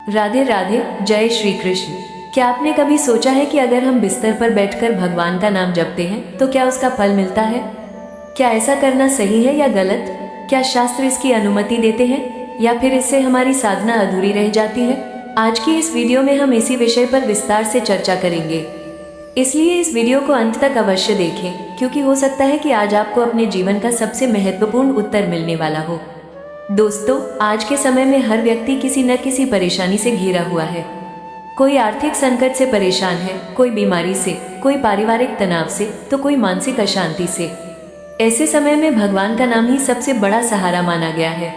राधे राधे, जय श्री कृष्ण। क्या आपने कभी सोचा है कि अगर हम बिस्तर पर बैठकर भगवान का नाम जपते हैं तो क्या उसका फल मिलता है? क्या ऐसा करना सही है या गलत? क्या शास्त्र इसकी अनुमति देते हैं या फिर इससे हमारी साधना अधूरी रह जाती है? आज की इस वीडियो में हम इसी विषय पर विस्तार से चर्चा करेंगे, इसलिए इस वीडियो को अंत तक अवश्य देखें, क्योंकि हो सकता है कि आज आपको अपने जीवन का सबसे महत्वपूर्ण उत्तर मिलने वाला हो। दोस्तों, आज के समय में हर व्यक्ति किसी न किसी परेशानी से घिरा हुआ है। कोई आर्थिक संकट से परेशान है, कोई बीमारी से, कोई पारिवारिक तनाव से, तो कोई मानसिक अशांति से। ऐसे समय में भगवान का नाम ही सबसे बड़ा सहारा माना गया है।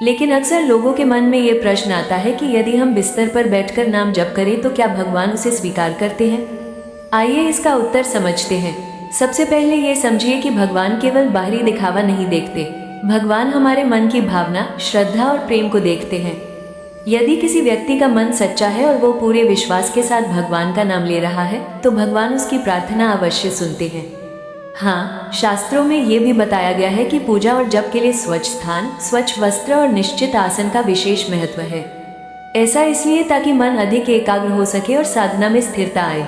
लेकिन अक्सर लोगों के मन में ये प्रश्न आता है कि यदि हम बिस्तर पर बैठकर नाम जप करें तो क्या भगवान उसे स्वीकार करते हैं? आइए इसका उत्तर समझते हैं। सबसे पहले ये समझिए कि भगवान केवल बाहरी दिखावा नहीं देखते, भगवान हमारे मन की भावना, श्रद्धा और प्रेम को देखते हैं। यदि किसी व्यक्ति का मन सच्चा है और वो पूरे विश्वास के साथ भगवान का नाम ले रहा है तो भगवान उसकी प्रार्थना अवश्य सुनते हैं। हाँ, शास्त्रों में ये भी बताया गया है कि पूजा और जप के लिए स्वच्छ स्थान, स्वच्छ वस्त्र और निश्चित आसन का विशेष महत्व है। ऐसा इसलिए ताकि मन अधिक एकाग्र हो सके और साधना में स्थिरता आए।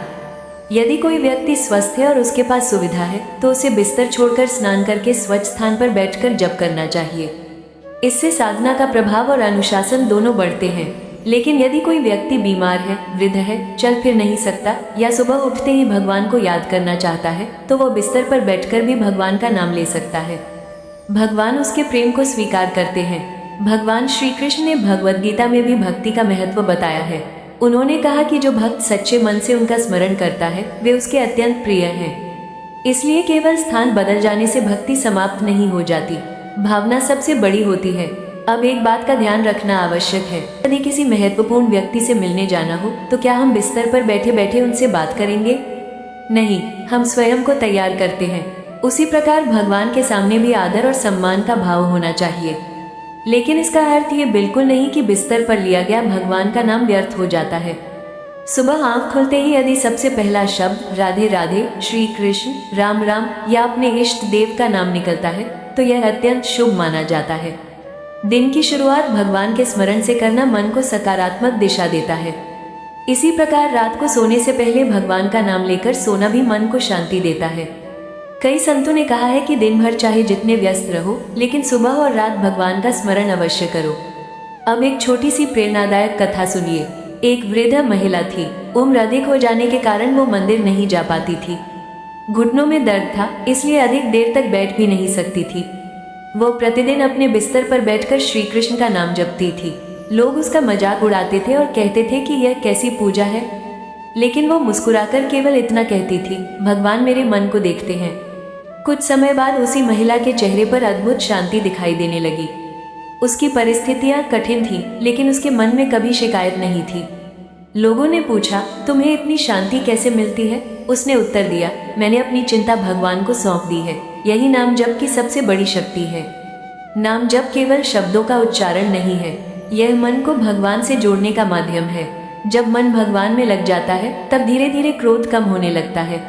यदि कोई व्यक्ति स्वस्थ है और उसके पास सुविधा है तो उसे बिस्तर छोड़कर स्नान करके स्वच्छ स्थान पर बैठकर जप करना चाहिए। इससे साधना का प्रभाव और अनुशासन दोनों बढ़ते हैं। लेकिन यदि कोई व्यक्ति बीमार है, वृद्ध है, चल फिर नहीं सकता या सुबह उठते ही भगवान को याद करना चाहता है तो वो बिस्तर पर बैठकर भी भगवान का नाम ले सकता है। भगवान उसके प्रेम को स्वीकार करते हैं। भगवान श्री कृष्ण ने भगवद गीता में भी भक्ति का महत्व बताया है। उन्होंने कहा कि जो भक्त सच्चे मन से उनका स्मरण करता है वे उसके अत्यंत प्रिय हैं। इसलिए केवल स्थान बदल जाने से भक्ति समाप्त नहीं हो जाती, भावना सबसे बड़ी होती है। अब एक बात का ध्यान रखना आवश्यक है, यदि किसी महत्वपूर्ण व्यक्ति से मिलने जाना हो तो क्या हम बिस्तर पर बैठे बैठे उनसे बात करेंगे? नहीं, हम स्वयं को तैयार करते हैं। उसी प्रकार भगवान के सामने भी आदर और सम्मान का भाव होना चाहिए। लेकिन इसका अर्थ ये बिल्कुल नहीं कि बिस्तर पर लिया गया भगवान का नाम व्यर्थ हो जाता है। सुबह आंख खुलते ही यदि सबसे पहला शब्द राधे राधे, श्री कृष्ण, राम राम या अपने इष्ट देव का नाम निकलता है तो यह अत्यंत शुभ माना जाता है। दिन की शुरुआत भगवान के स्मरण से करना मन को सकारात्मक दिशा देता है। इसी प्रकार रात को सोने से पहले भगवान का नाम लेकर सोना भी मन को शांति देता है। कई संतों ने कहा है कि दिन भर चाहे जितने व्यस्त रहो लेकिन सुबह और रात भगवान का स्मरण अवश्य करो। अब एक छोटी सी प्रेरणादायक कथा सुनिए। एक वृद्ध महिला थी। उम्र अधिक हो जाने के कारण वो मंदिर नहीं जा पाती थी। घुटनों में दर्द था, इसलिए अधिक देर तक बैठ भी नहीं सकती थी। वो प्रतिदिन अपने बिस्तर पर बैठकर श्री कृष्ण का नाम जपती थी। लोग उसका मजाक उड़ाते थे और कहते थे कि यह कैसी पूजा है, लेकिन वो मुस्कुराकर केवल इतना कहती थी, भगवान मेरे मन को देखते हैं। कुछ समय बाद उसी महिला के चेहरे पर अद्भुत शांति दिखाई देने लगी। उसकी परिस्थितियां कठिन थी लेकिन उसके मन में कभी शिकायत नहीं थी। लोगों ने पूछा, तुम्हें इतनी शांति कैसे मिलती है? उसने उत्तर दिया, मैंने अपनी चिंता भगवान को सौंप दी है। यही नाम जप की सबसे बड़ी शक्ति है। नाम जप केवल शब्दों का उच्चारण नहीं है, यह मन को भगवान से जोड़ने का माध्यम है। जब मन भगवान में लग जाता है तब धीरे धीरे क्रोध कम होने लगता है,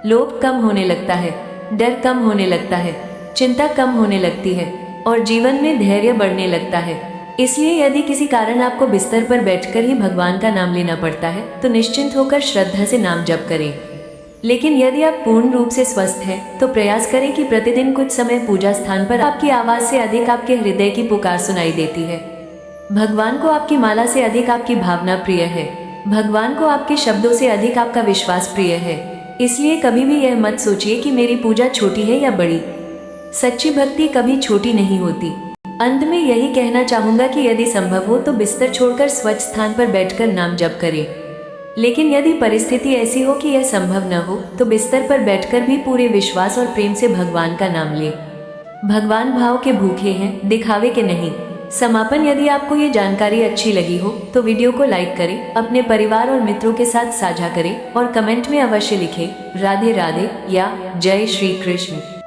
लोभ कम होने लगता है, डर कम होने लगता है, चिंता कम होने लगती है और जीवन में धैर्य बढ़ने लगता है। इसलिए यदि किसी कारण आपको बिस्तर पर बैठकर ही भगवान का नाम लेना पड़ता है तो निश्चिंत होकर श्रद्धा से नाम जप करें। लेकिन यदि आप पूर्ण रूप से स्वस्थ हैं तो प्रयास करें कि प्रतिदिन कुछ समय पूजा स्थान पर आपकी आवाज से अधिक आपके हृदय की पुकार सुनाई देती है। भगवान को आपकी माला से अधिक आपकी भावना प्रिय है। भगवान को आपके शब्दों से अधिक आपका विश्वास प्रिय है। इसलिए कभी भी यह मत सोचिए कि मेरी पूजा छोटी है या बड़ी। सच्ची भक्ति कभी छोटी नहीं होती। अंत में यही कहना चाहूंगा कि यदि संभव हो तो बिस्तर छोड़कर स्वच्छ स्थान पर बैठकर नाम जप करें। लेकिन यदि परिस्थिति ऐसी हो कि यह संभव न हो तो बिस्तर पर बैठकर भी पूरे विश्वास और प्रेम से भगवान का नाम लें। भगवान भाव के भूखे हैं, दिखावे के नहीं। समापन, यदि आपको ये जानकारी अच्छी लगी हो तो वीडियो को लाइक करें, अपने परिवार और मित्रों के साथ साझा करें और कमेंट में अवश्य लिखें राधे राधे या जय श्री कृष्ण।